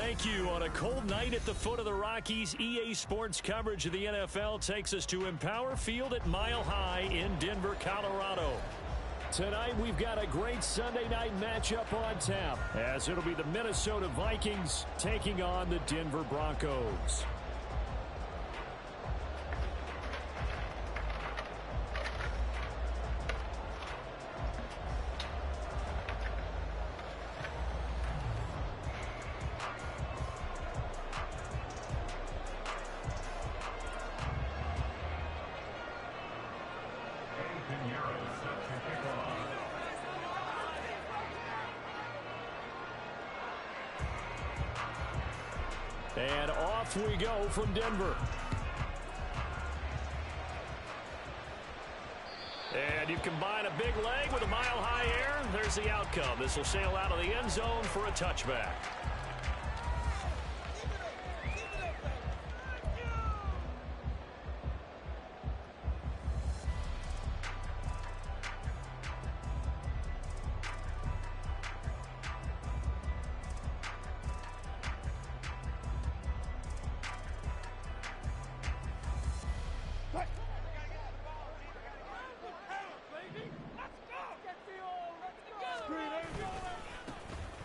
Thank you. On a cold night at the foot of the Rockies, EA Sports coverage of the NFL takes us to Empower Field at Mile High in Denver, Colorado. Tonight, we've got a great Sunday night matchup on tap, as it'll be the Minnesota Vikings taking on the Denver Broncos. And off we go from Denver. And you combine a big leg with a mile-high air. There's the outcome. This will sail out of the end zone for a touchback.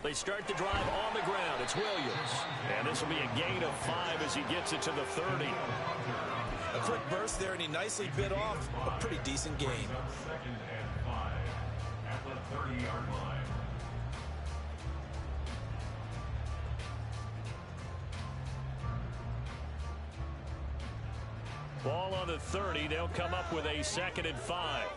They start the drive on the ground. It's Williams. And this will be a gain of 5 as he gets it to the 30. A quick burst there, and he nicely bit off a pretty decent gain. Second and 5 at the 30-yard line. Ball on the 30. They'll come up with a 2nd and 5.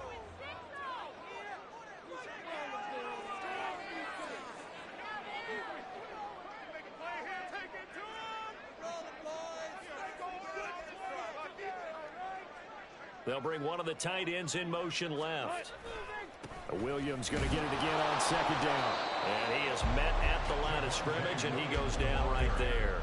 They'll bring one of the tight ends in motion left. Williams going to get it again on 2nd down. And he is met at the line of scrimmage, and he goes down right there.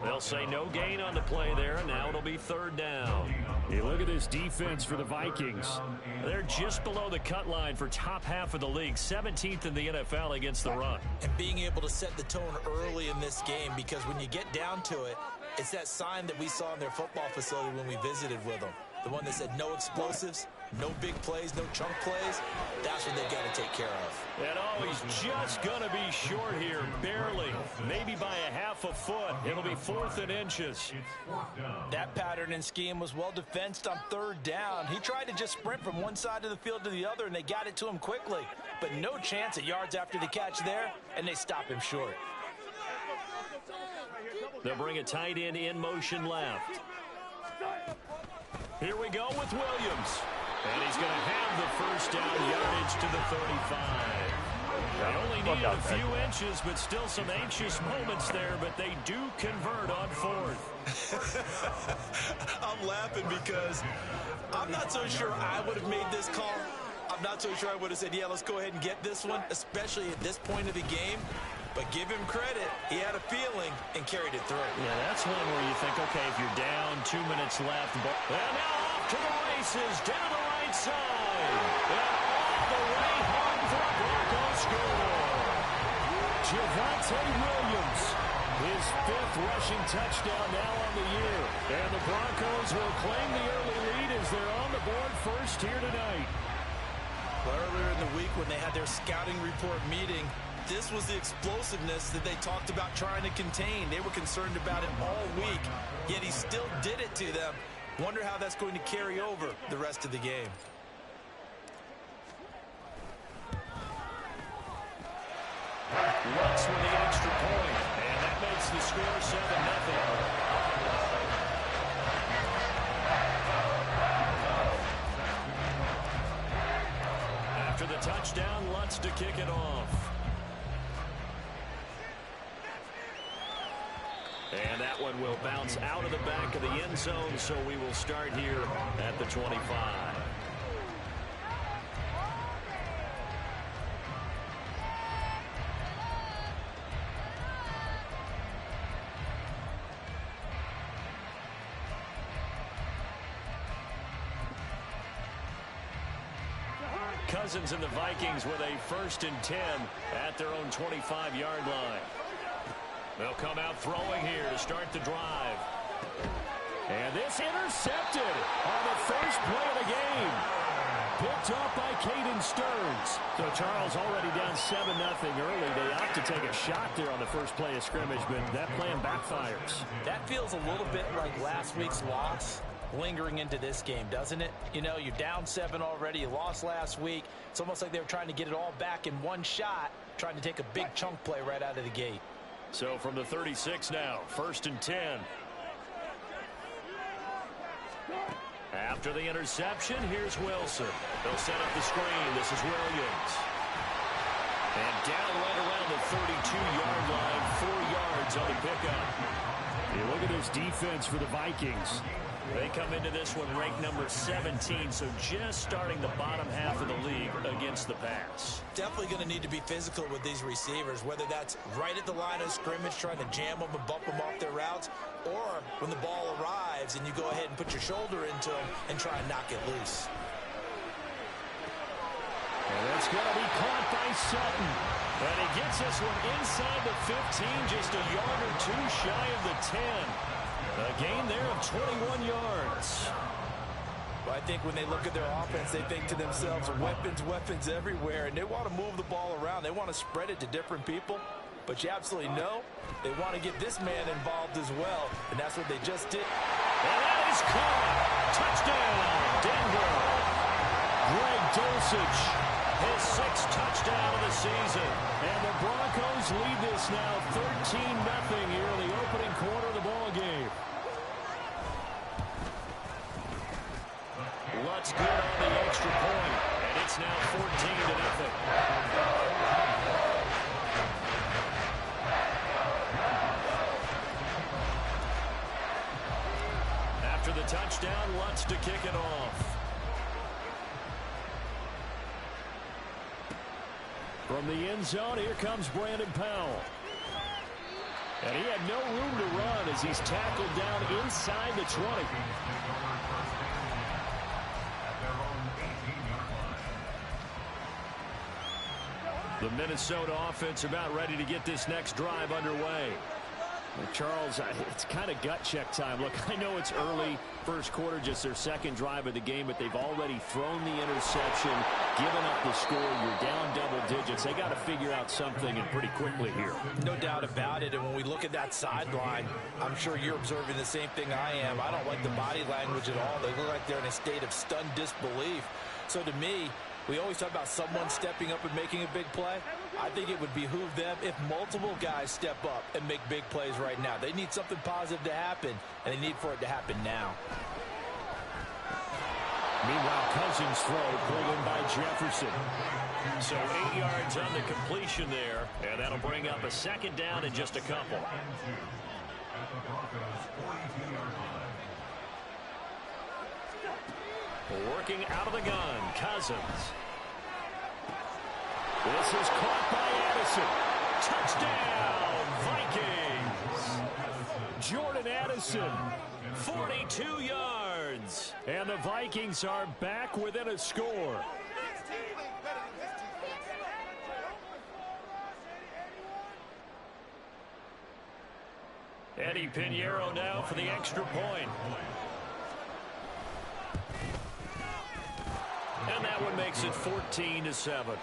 They'll say no gain on the play there, and now it'll be 3rd down. Hey, look at this defense for the Vikings. They're just below the cut line for top half of the league, 17th in the NFL against the run. And being able to set the tone early in this game, because when you get down to it, it's that sign that we saw in their football facility when we visited with them. The one that said no explosives, no big plays, no chunk plays. That's what they've got to take care of. And oh, he's just going to be short here, barely. Maybe by a half a foot. It'll be 4th and inches. That pattern and scheme was well defensed on 3rd down. He tried to just sprint from one side of the field to the other, and they got it to him quickly. But no chance at yards after the catch there, and they stop him short. They'll bring a tight end in motion left. Here we go with Williams. And he's going to have the 1st down, yardage to the 35. They only needed a few inches, but still some anxious moments there, but they do convert on 4th. I'm laughing because I'm not so sure I would have made this call. I'm not so sure I would have said, yeah, let's go ahead and get this one, especially at this point of the game. But give him credit. He had a feeling and carried it through. Yeah, that's one where you think, okay, if you're down, 2 minutes left. And now off to the races, down the right side. And all the way home for a Broncos score. Javonte Williams, his 5th rushing touchdown now on the year. And the Broncos will claim the early lead as they're on the board first here tonight. Well, earlier in the week when they had their scouting report meeting, this was the explosiveness that they talked about trying to contain. They were concerned about it all week, yet he still did it to them. Wonder how that's going to carry over the rest of the game. Lutz with the extra point, and that makes the score 7-0. After the touchdown, Lutz to kick it off. And that one will bounce out of the back of the end zone, so we will start here at the 25. Cousins and the Vikings with a 1st and 10 at their own 25-yard line. They'll come out throwing here to start the drive. And this intercepted on the first play of the game. Picked off by Caden Stearns. So Charles already down 7-0 early. They opt to take a shot there on the first play of scrimmage, but that plan backfires. That feels a little bit like last week's loss lingering into this game, doesn't it? You know, you're down 7 already. You lost last week. It's almost like they were trying to get it all back in one shot, trying to take a big chunk play right out of the gate. So from the 36 now, 1st and 10. After the interception, here's Wilson. They'll set up the screen. This is Williams. And down right around the 32-yard line, 4 yards on the pickup. You look at this defense for the Vikings. They come into this one ranked number 17, so just starting the bottom half of the league against the pass. Definitely going to need to be physical with these receivers, whether that's right at the line of scrimmage trying to jam them and bump them off their routes, or when the ball arrives and you go ahead and put your shoulder into them and try and knock it loose. And it's going to be caught by Sutton. And he gets this one inside the 15, just a yard or two shy of the 10. A gain there of 21 yards. Well, I think when they look at their offense, they think to themselves, weapons everywhere, and they want to move the ball around. They want to spread it to different people. But you absolutely know they want to get this man involved as well, and that's what they just did. And that is caught. Touchdown, Denver. Greg Dulcich, his 6th touchdown of the season. And the Broncos lead this now 13-0 here in the opening quarter of the ball game. Lutz good on the extra point, and it's now 14-0. After the touchdown, Lutz to kick it off. From the end zone, here comes Brandon Powell. And he had no room to run as he's tackled down inside the 20. The Minnesota offense about ready to get this next drive underway. Well, Charles, it's kind of gut check time. Look, I know it's early, first quarter, just their 2nd drive of the game, but they've already thrown the interception, given up the score. You're down double digits. They got to figure out something, and pretty quickly here. No doubt about it, and when we look at that sideline, I'm sure you're observing the same thing I am. I don't like the body language at all. They look like they're in a state of stunned disbelief. So to me, we always talk about someone stepping up and making a big play. I think it would behoove them if multiple guys step up and make big plays right now. They need something positive to happen, and they need for it to happen now. Meanwhile, Cousins' throw pulled in by Jefferson. So 8 yards on the completion there, and that'll bring up a 2nd down and just a couple. Working out of the gun, Cousins. This is caught by Addison. Touchdown, Vikings. Jordan Addison, 42 yards. And the Vikings are back within a score. Eddie Pinheiro now for the extra point. And that one makes it 14-7.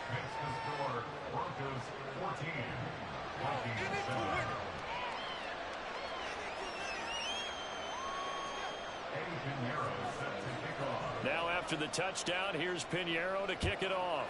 Now after the touchdown, here's Pinheiro to kick it off.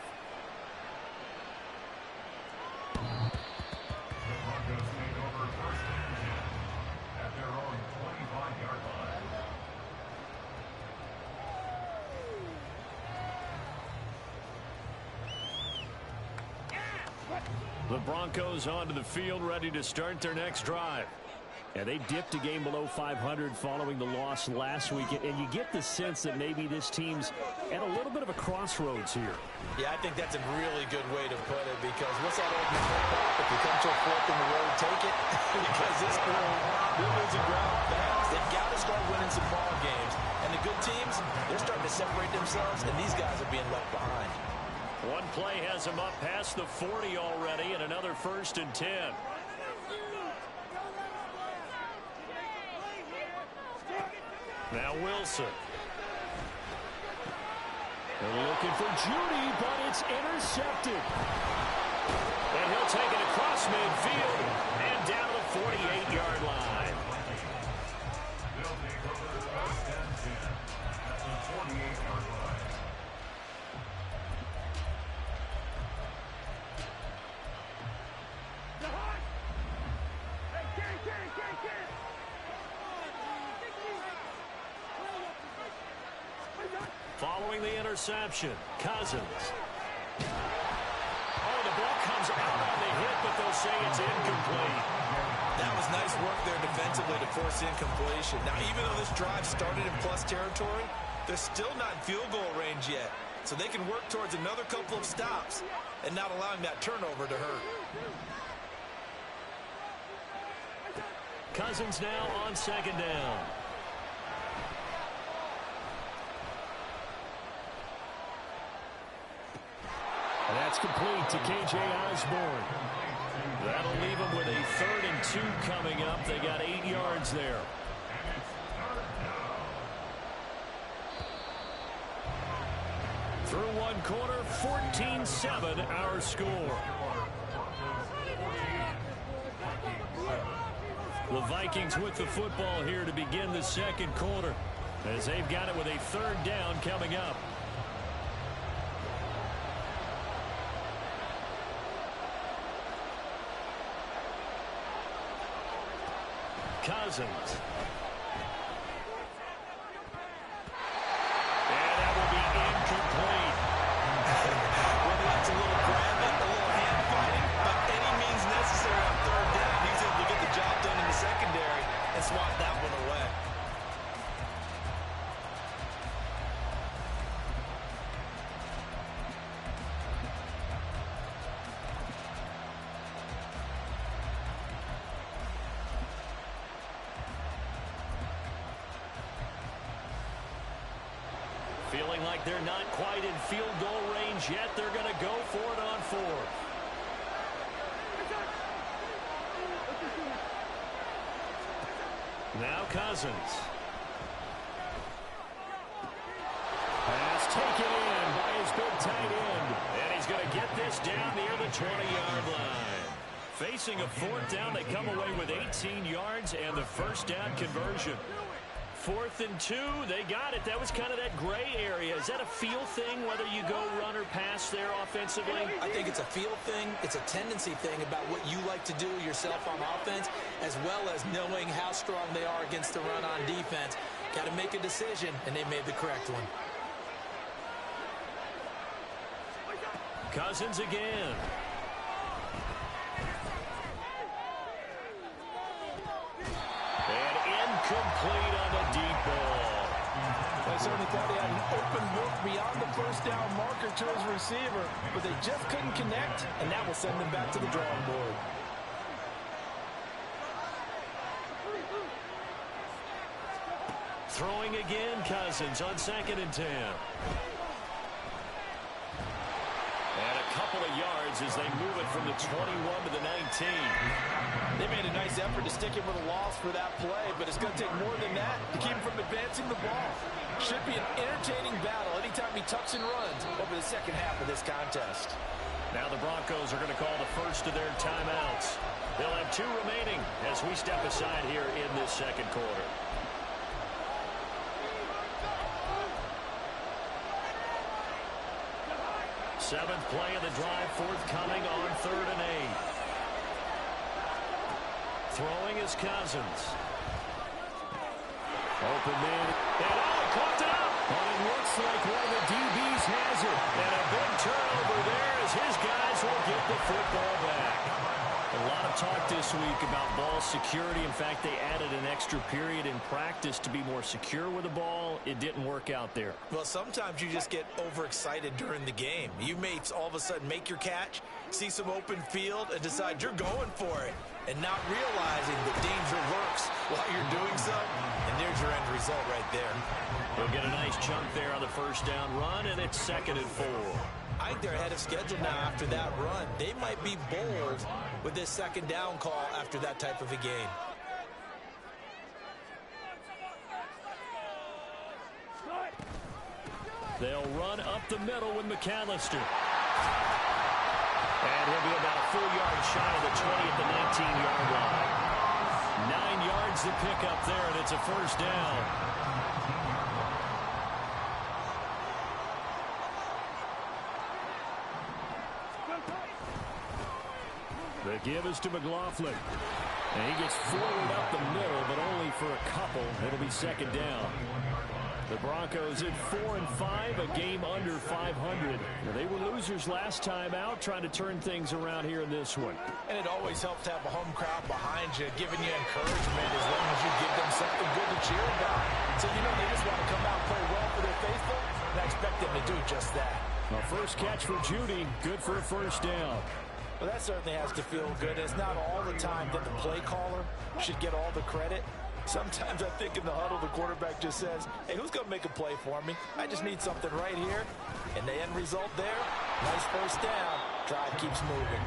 The Broncos onto the field, ready to start their next drive. And they dipped a game below 500 following the loss last week. And you get the sense that maybe this team's at a little bit of a crossroads here. Yeah, I think that's a really good way to put it, because what's that old saying? If you come to a fork in the road, take it. Because this crew, they're losing ground fast. They've got to start winning some ball games. And the good teams, they're starting to separate themselves, and these guys are being left behind. One play has them up past the 40 already, and another 1st and 10. Now Wilson. They're looking for Judy, but it's intercepted. And he'll take it across midfield and down to the 48-yard line. They'll take over first and 10 at the 48-yard line. Following the interception, Cousins. Oh, the ball comes out on the hit, but they'll say it's incomplete. That was nice work there defensively to force incompletion. Now, even though this drive started in plus territory, they're still not in field goal range yet. So they can work towards another couple of stops and not allowing that turnover to hurt. Cousins now on second down. And that's complete to K.J. Osborne. That'll leave them with a 3rd and 2 coming up. They got 8 yards there. Through one quarter, 14-7 our score. The Vikings with the football here to begin the second quarter, as they've got it with a 3rd down coming up. Cousins. And that will be incomplete. Whether that's a little grabbing, a little hand fighting, by any means necessary on 3rd down, he's able to get the job done in the secondary and swat that one away. Feeling like they're not quite in field goal range yet. They're going to go for it on 4th. Now Cousins. Pass taken in by his big tight end. And he's going to get this down near the 20-yard line. Facing a 4th down, they come away with 18 yards and the 1st down conversion. 4th and 2, they got it. That was kind of that gray area. Is that a feel thing, whether you go run or pass there offensively? I think it's a feel thing. It's a tendency thing about what you like to do yourself on offense, as well as knowing how strong they are against the run on defense. Got to make a decision, and they made the correct one. Cousins again. And incomplete on the deep ball. I certainly thought he had an open look beyond the 1st down marker to his receiver, but they just couldn't connect, and that will send them back to the drawing board. Throwing again, Cousins on 2nd and 10. And a couple of yards as they move it from the 21 to the 19. They made a nice effort to stick him with a loss for that play, but it's going to take more than that to keep him from advancing the ball. Should be an entertaining battle anytime he tucks and runs over the second half of this contest. Now the Broncos are going to call the first of their timeouts. They'll have 2 remaining as we step aside here in this second quarter. Seventh play of the drive forthcoming on 3rd and 8. Throwing is Cousins. Open man. And caught it up. And it looks like one of the DBs has it. And a big turnover there as his guys will get the football back. A lot of talk this week about ball security. In fact, they added an extra period in practice to be more secure with the ball. It didn't work out there. Well, sometimes you just get overexcited during the game. You may all of a sudden make your catch, see some open field, and decide you're going for it, and not realizing that danger lurks while you're doing so. And there's your end result right there. They'll get a nice chunk there on the first down run, and it's 2nd and 4. I think they're ahead of schedule now after that run. They might be bold with this 2nd down call after that type of a game. They'll run up the middle with McAllister. And he'll be about a full yard shy of the 20 at the 19-yard line. 9 yards to pick up there, and it's a first down. The give is to McLaughlin. And he gets forward up the middle, but only for a couple. It'll be second down. The Broncos at 4-5, a game under 500. They were losers last time out, trying to turn things around here in this one. And it always helps to have a home crowd behind you, giving you encouragement as long as you give them something good to cheer about. So you know they just want to come out and play well for their faithful, and I expect them to do just that. A first catch for Judy, good for a first down. Well, that certainly has to feel good. It's not all the time that the play caller should get all the credit. Sometimes I think in the huddle, the quarterback just says, hey, who's going to make a play for me? I just need something right here. And the end result there, nice first down. Drive keeps moving.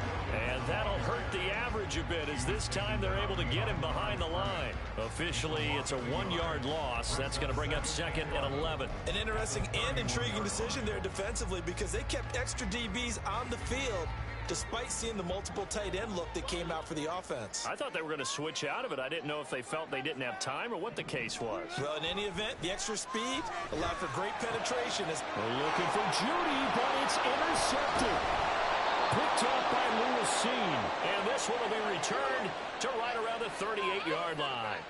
And that'll hurt the average a bit as this time they're able to get him behind the line. Officially, it's a 1-yard loss. That's going to bring up second and 11. An interesting and intriguing decision there defensively because they kept extra DBs on the field despite seeing the multiple tight end look that came out for the offense. I thought they were going to switch out of it. I didn't know if they felt they didn't have time or what the case was. Well, in any event, the extra speed allowed for great penetration. They're looking for Judy, but it's intercepted. Picked up by Lewis. And this one will be returned to right around the 38-yard line.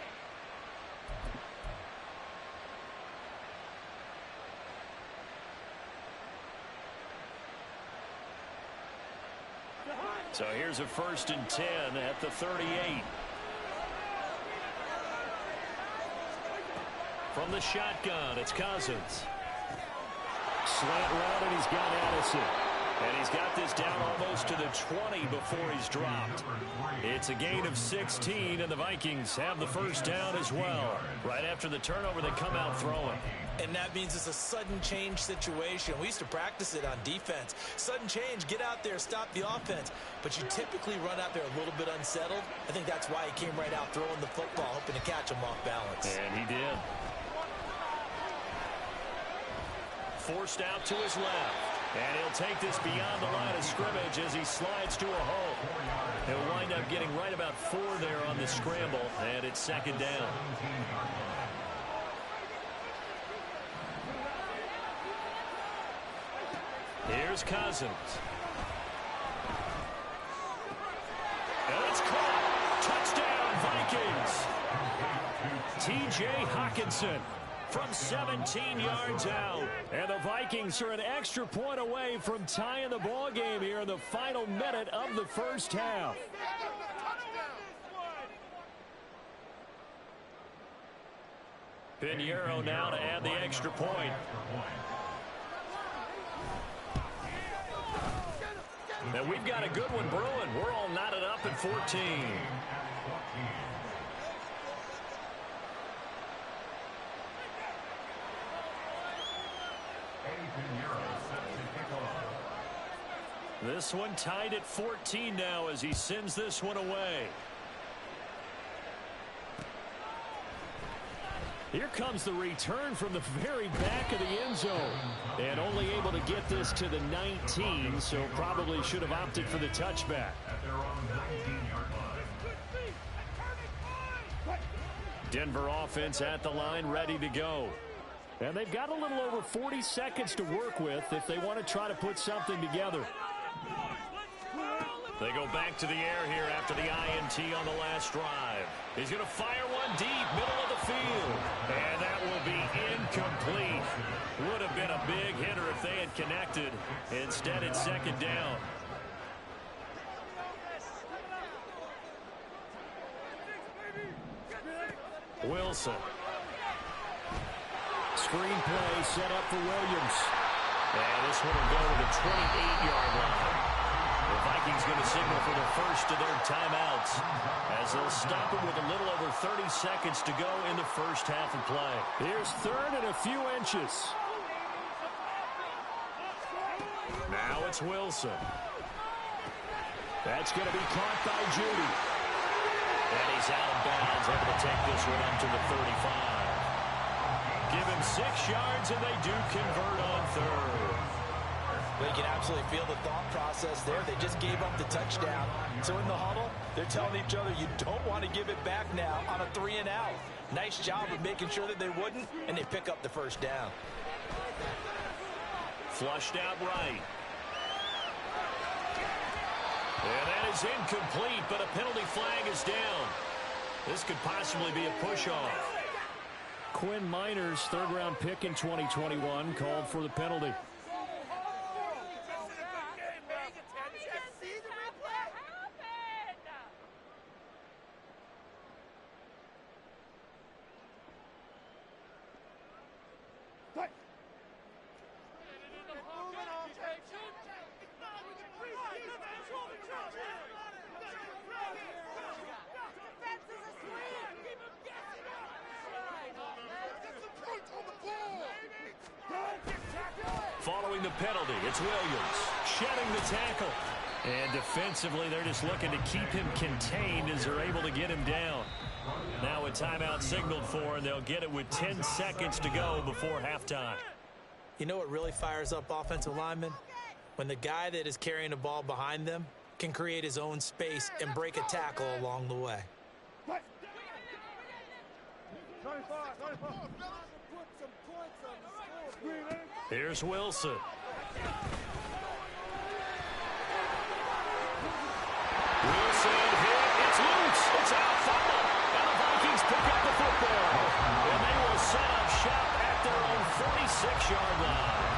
So here's a 1st and 10 at the 38. From the shotgun, it's Cousins. Slant route, and he's got Addison. And he's got this down almost to the 20 before he's dropped. It's a gain of 16, and the Vikings have the first down as well. Right after the turnover, they come out throwing. And that means it's a sudden change situation. We used to practice it on defense. Sudden change, get out there, stop the offense. But you typically run out there a little bit unsettled. I think that's why he came right out throwing the football, hoping to catch him off balance. And he did. Forced out to his left. And he'll take this beyond the line of scrimmage as he slides to a hole. He'll wind up getting right about 4 there on the scramble, and it's second down. Here's Cousins. And it's caught. Touchdown, Vikings. T.J. Hockenson from 17 yards out. And the Vikings are an extra point away from tying the ball game here in the final minute of the first half. Pinheiro now to add the extra point. And we've got a good one brewing. We're all knotted up at 14. This one tied at 14 now as he sends this one away. Here comes the return from the very back of the end zone. And only able to get this to the 19, so probably should have opted for the touchback. Denver offense at the line, ready to go. And they've got a little over 40 seconds to work with if they want to try to put something together. They go back to the air here after the INT on the last drive. He's going to fire one deep, middle of the field. And that will be incomplete. Would have been a big hitter if they had connected. Instead, it's second down. Wilson. Screen play set up for Williams. And this one will go to the 28-yard line. The Vikings going to signal for the first of their timeouts as they'll stop it with a little over 30 seconds to go in the first half of play. Here's third and a few inches. Now it's Wilson. That's going to be caught by Judy. And he's out of bounds, able to take this one up to the 35. Give him 6 yards, and they do convert on third. But you can absolutely feel the thought process there. They just gave up the touchdown. So in the huddle, they're telling each other, you don't want to give it back now on a 3-and-out. Nice job of making sure that they wouldn't, and they pick up the first down. Flushed out right. And that is incomplete, but a penalty flag is down. This could possibly be a push-off. Quinn Miners, third-round pick in 2021, called for the penalty. Following the penalty, it's Williams shedding the tackle. And defensively, they're just looking to keep him contained as they're able to get him down. Now a timeout signaled for, and they'll get it with 10 seconds to go before halftime. You know what really fires up offensive linemen? When the guy that is carrying the ball behind them can create his own space and break a tackle along the way. Here's Wilson. Wilson hit. It's loose. It's out. Final. And the Vikings pick up the football. And they will set up shop at their own 46-yard line.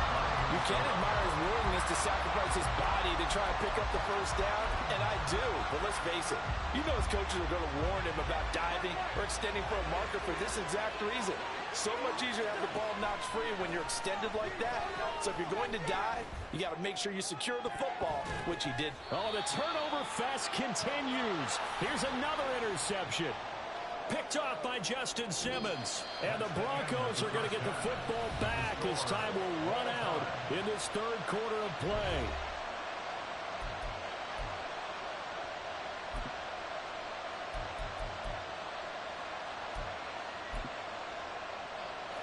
You can't admire his willingness to sacrifice his body to try and pick up the first down, and I do. But let's face it, you know his coaches are going to warn him about diving or extending for a marker for this exact reason. So much easier to have the ball knocked free when you're extended like that. So if you're going to dive, you got to make sure you secure the football, which he did. Oh, the turnover fest continues. Here's another interception. Picked off by Justin Simmons. And the Broncos are going to get the football back as time will run out in this third quarter of play.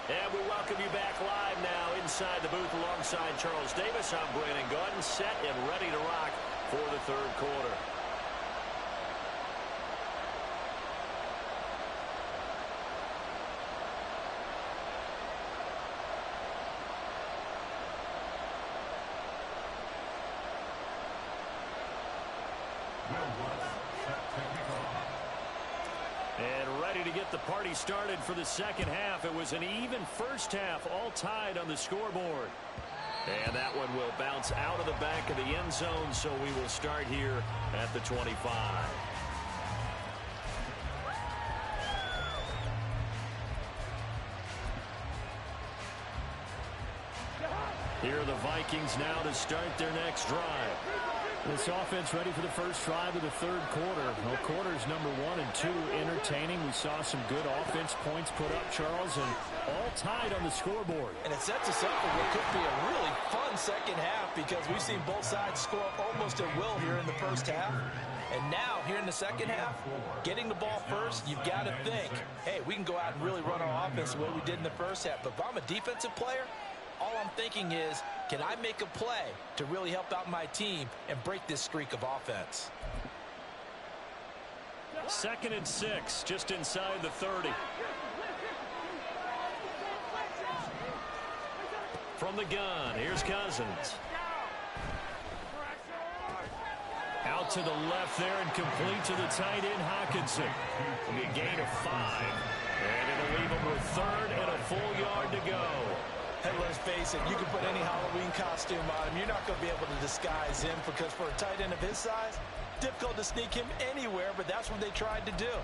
And we welcome you back live now inside the booth alongside Charles Davis. I'm Brandon Gaudin, set and ready to rock for the third quarter. And ready to get the party started for the second half. It was an even first half, all tied on the scoreboard. And that one will bounce out of the back of the end zone, so we will start here at the 25. Here are the Vikings now to start their next drive. This offense ready for the first drive of the third quarter. Well, quarters number 1 and 2 entertaining. We saw some good offense points put up, Charles, and all tied on the scoreboard. And it sets us up for what could be a really fun second half because we've seen both sides score almost at will here in the first half. And now, here in the second half, getting the ball first, you've got to think, hey, we can go out and really run our offense the way we did in the first half. But if I'm a defensive player, all I'm thinking is, can I make a play to really help out my team and break this streak of offense? 2nd and 6, just inside the 30. From the gun, here's Cousins. Out to the left there and complete to the tight end, Hockenson. It'll be a gain of 5. And it'll leave him with 3rd and a full yard to go. Hey, let's face it, you can put any Halloween costume on him. You're not going to be able to disguise him because for a tight end of his size, difficult to sneak him anywhere, but that's what they tried to do.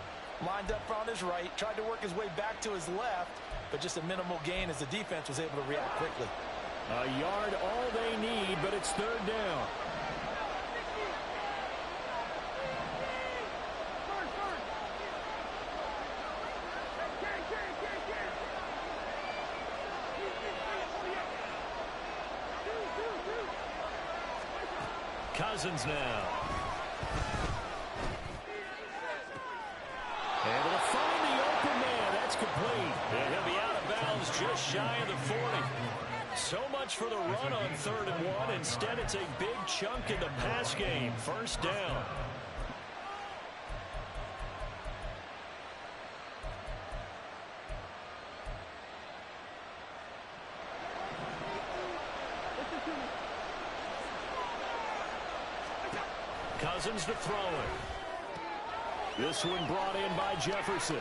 Lined up on his right, tried to work his way back to his left, but just a minimal gain as the defense was able to react quickly. A yard all they need, but it's 3rd down. Cousins now. Able to find the open man. That's complete. And he'll be out of bounds just shy of the 40. So much much for the run on 3rd and 1. Instead, it's a big chunk in the pass game. First down. Cousins to throw it. This one brought in by Jefferson.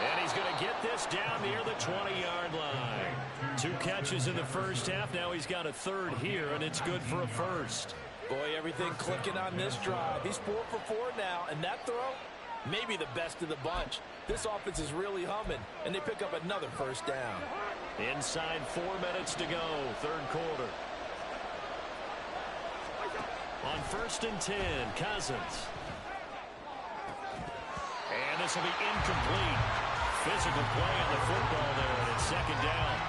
And he's going to get this down near the 20-yard line. 2 catches in the first half. Now he's got a 3rd here, and it's good for a first. Boy, everything clicking on this drive. He's 4 for 4 now, and that throw, maybe the best of the bunch. This offense is really humming, and they pick up another first down. Inside 4 minutes to go, 3rd quarter. On 1st and 10, Cousins. And this will be incomplete. Physical play on the football there, and it's 2nd down.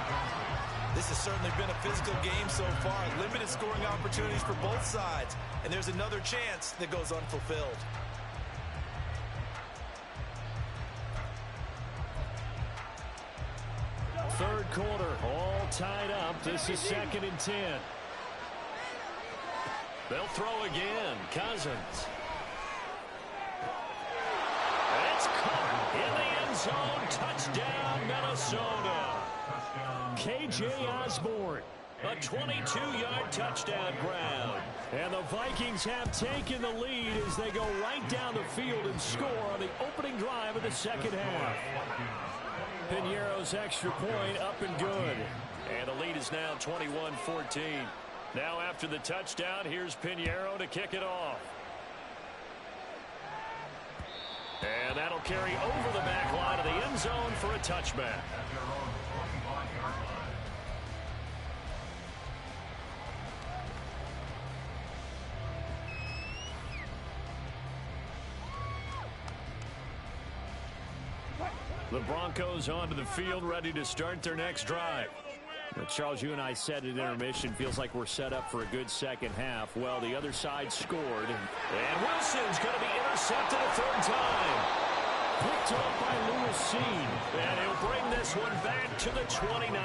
This has certainly been a physical game so far. Limited scoring opportunities for both sides. And there's another chance that goes unfulfilled. Third quarter, all tied up. This is 2nd and 10. They'll throw again. Cousins. It's caught in the end zone. Touchdown, Minnesota. K.J. Osborne, a 22-yard touchdown grab. And the Vikings have taken the lead as they go right down the field and score on the opening drive of the second half. Piñeiro's extra point up and good. And the lead is now 21-14. Now after the touchdown, here's Piñeiro to kick it off. And that'll carry over the back line of the end zone for a touchback. The Broncos onto the field, ready to start their next drive. But Charles, you and I said at intermission, feels like we're set up for a good second half. Well, the other side scored. And Wilson's going to be intercepted a 3rd time. Picked up by Lewis Seed. And he'll bring this one back to the 29.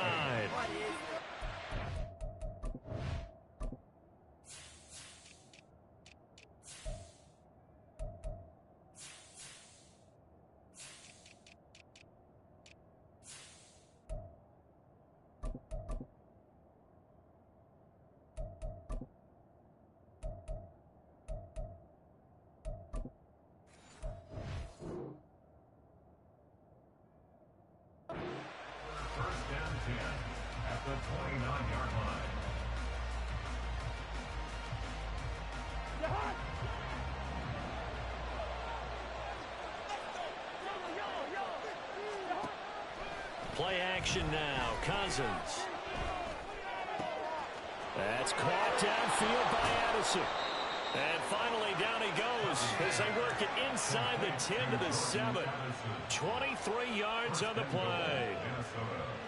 The 29-yard line. Play action now. Cousins. That's caught downfield by Addison. And finally down he goes as they work it inside the 10 to the 7. 23 yards on the play.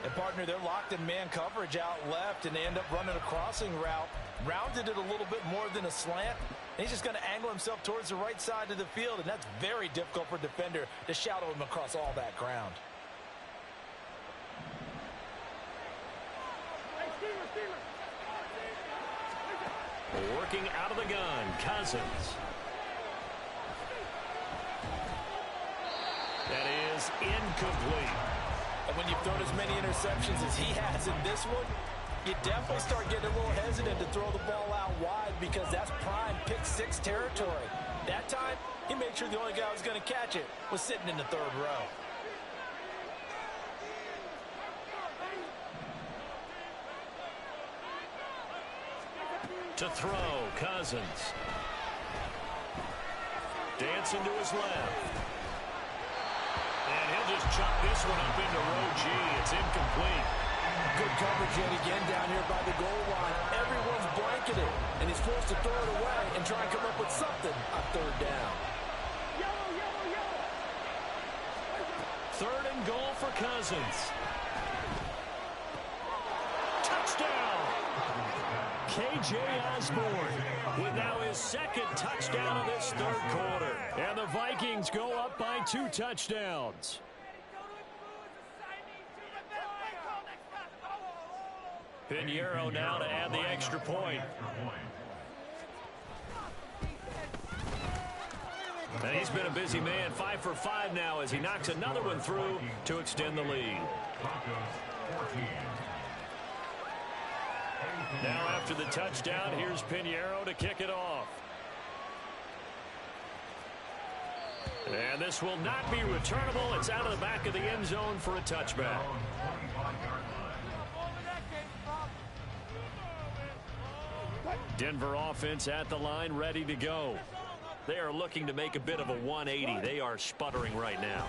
And partner, they're locked in man coverage out left, and they end up running a crossing route. Rounded it a little bit more than a slant. And he's just going to angle himself towards the right side of the field, and that's very difficult for a defender to shadow him across all that ground. Working out of the gun, Cousins. That is incomplete. And when you've thrown as many interceptions as he has in this one, you definitely start getting a little hesitant to throw the ball out wide because that's prime pick 6 territory. That time, he made sure the only guy who was going to catch it was sitting in the 3rd row. To throw, Cousins. Dancing to his left. And he'll just chuck this one up into row G. It's incomplete. Good coverage yet again down here by the goal line. Everyone's blanketed, and he's forced to throw it away and try and come up with something on 3rd down. 3rd and goal for Cousins. Touchdown! K.J. Osborne with now his 2nd touchdown of this 3rd quarter. And the Vikings go up by 2 touchdowns. Pinheiro now to add the extra point. And he's been a busy man, 5 for 5 now as he knocks another one through to extend the lead. Now after the touchdown, here's Pinheiro to kick it off. And this will not be returnable. It's out of the back of the end zone for a touchback. Denver offense at the line, ready to go. They are looking to make a bit of a 180. They are sputtering right now.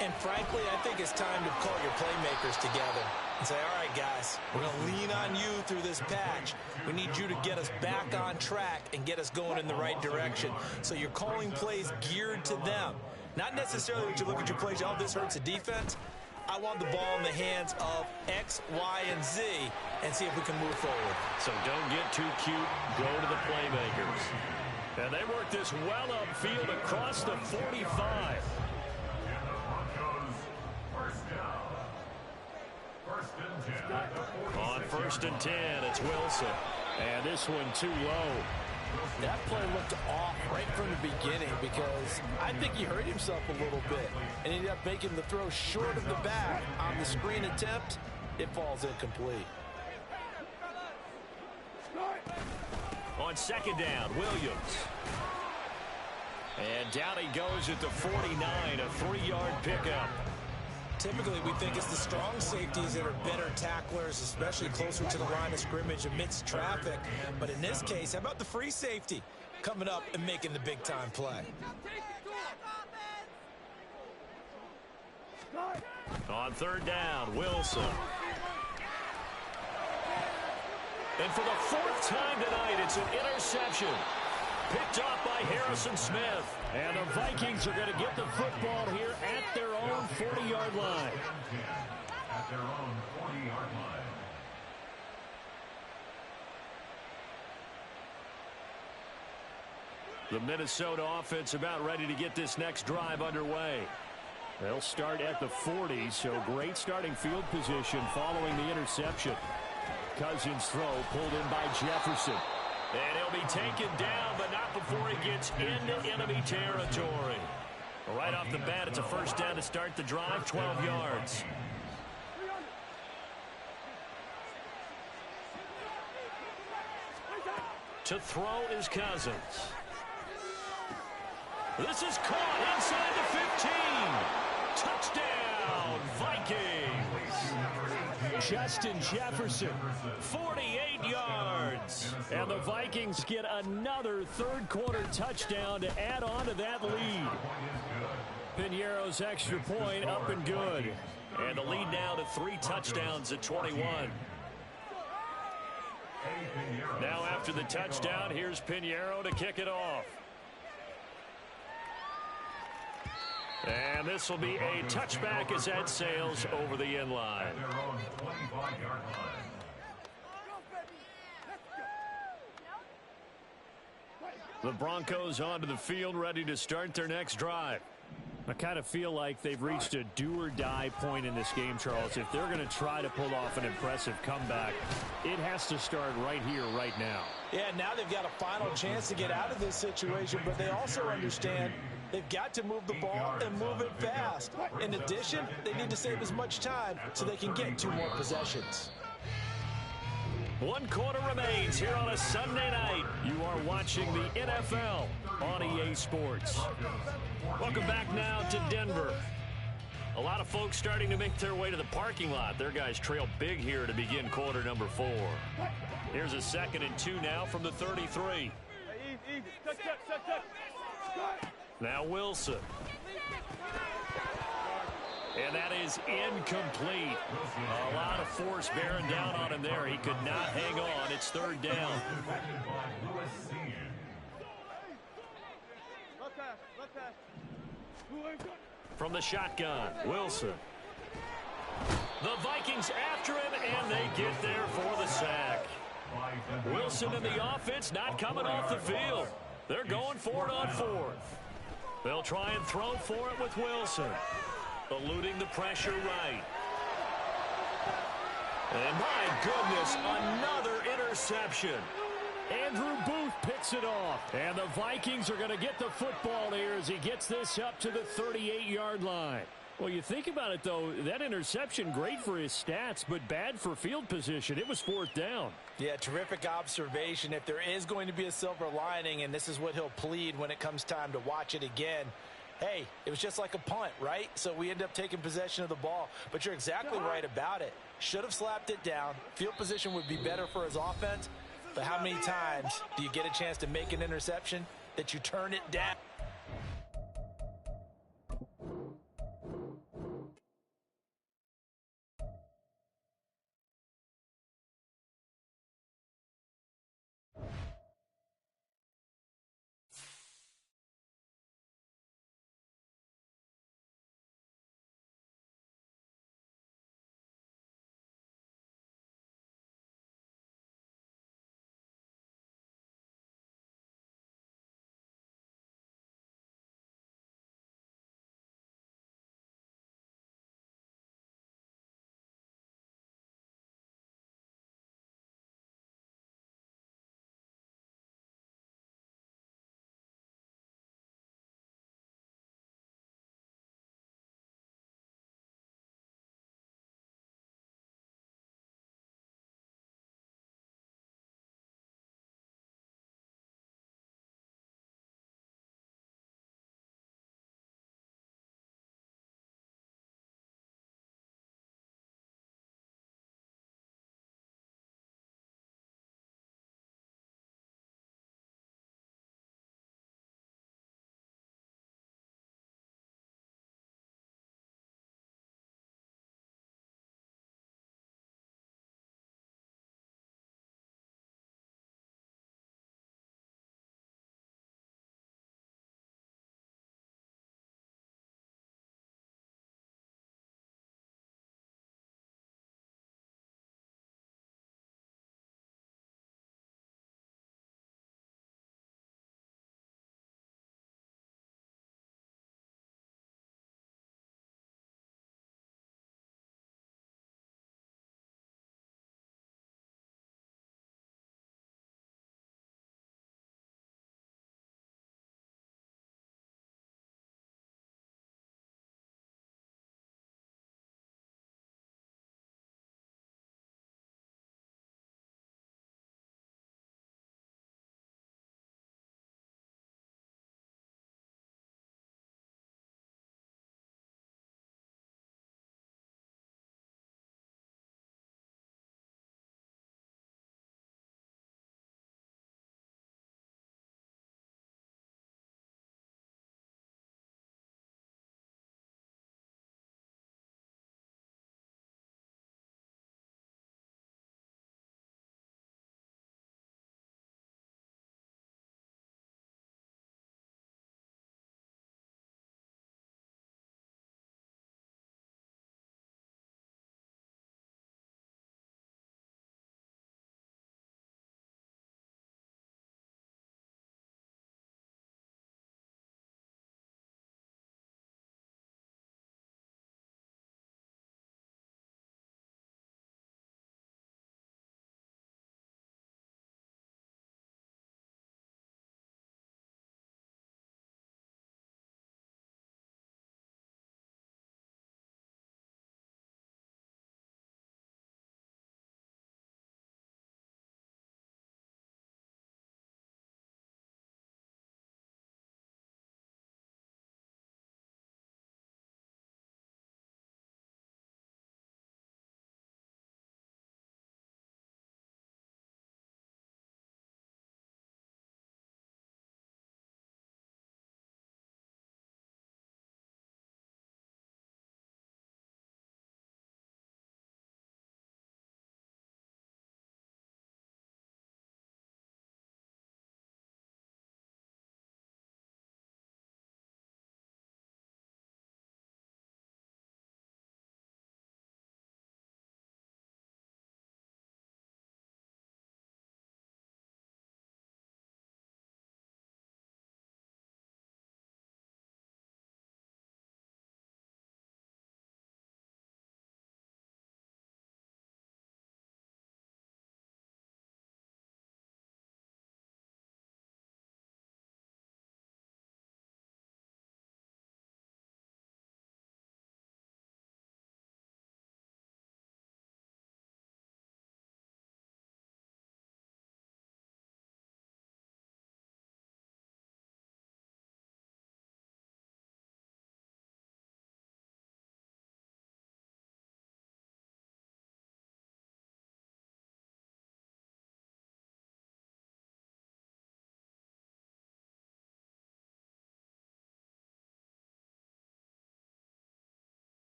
And frankly, I think it's time to call your playmakers together and say, all right, guys, we're going to lean on you through this patch. We need you to get us back on track and get us going in the right direction. So you're calling plays geared to them. Not necessarily when you look at your plays, oh, this hurts the defense. I want the ball in the hands of X, Y, and Z and see if we can move forward. So don't get too cute. Go to the playmakers. And they work this well upfield across the 45. On 1st and 10, it's Wilson. And this one too low. That play looked off right from the beginning because I think he hurt himself a little bit and ended up making the throw short of the back. On the screen attempt, it falls incomplete. On 2nd down, Williams. And down he goes at the 49, a 3-yard pickup. Typically, we think it's the strong safeties that are better tacklers, especially closer to the line of scrimmage amidst traffic. But in this case, how about the free safety coming up and making the big-time play? On 3rd down, Wilson. And for the 4th time tonight, it's an interception. Picked off by Harrison Smith. And the Vikings are going to get the football here at their own 40-yard line. At their own 40-yard line. The Minnesota offense about ready to get this next drive underway. They'll start at the 40, so great starting field position following the interception. Cousins' throw pulled in by Jefferson. And he'll be taken down, but not before he gets into enemy territory. Right off the bat, it's a 1st down to start the drive, 12 yards. To throw is Cousins. This is caught inside the 15. Touchdown, Vikings. Justin Jefferson, 48 yards. And the Vikings get another 3rd quarter touchdown to add on to that lead. Pinheiro's extra point up and good. And the lead now to 3 touchdowns at 21. Now after the touchdown, here's Pinheiro to kick it off. And this will be a touchback as that sails over the end line. The Broncos onto the field ready to start their next drive. I kind of feel like they've reached a do-or-die point in this game, Charles. If they're going to try to pull off an impressive comeback, it has to start right here, right now. Yeah, now they've got a final chance to get out of this situation, but they also understand they've got to move the ball and move it fast. In addition, they need to save as much time so they can get 2 more possessions. 1 quarter remains here on a Sunday night. You are watching the NFL on EA Sports. Welcome back now to Denver. A lot of folks starting to make their way to the parking lot. Their guys trail big here to begin quarter number 4. Here's a 2nd and 2 now from the 33. Now Wilson. And that is incomplete. A lot of force bearing down on him there. He could not hang on. It's 3rd down. From the shotgun, Wilson. The Vikings after him, and they get there for the sack. Wilson and the offense not coming off the field. They're going for it on 4th. They'll try and throw for it with Wilson. Eluding the pressure right. And my goodness, another interception. Andrew Booth picks it off. And the Vikings are going to get the football here as he gets this up to the 38-yard line. Well, you think about it, though, that interception, great for his stats, but bad for field position. It was 4th down. Yeah, terrific observation. If there is going to be a silver lining, and this is what he'll plead when it comes time to watch it again, hey, it was just like a punt, right? So we end up taking possession of the ball. But you're exactly right about it. Should have slapped it down. Field position would be better for his offense. But how many times do you get a chance to make an interception that you turn it down?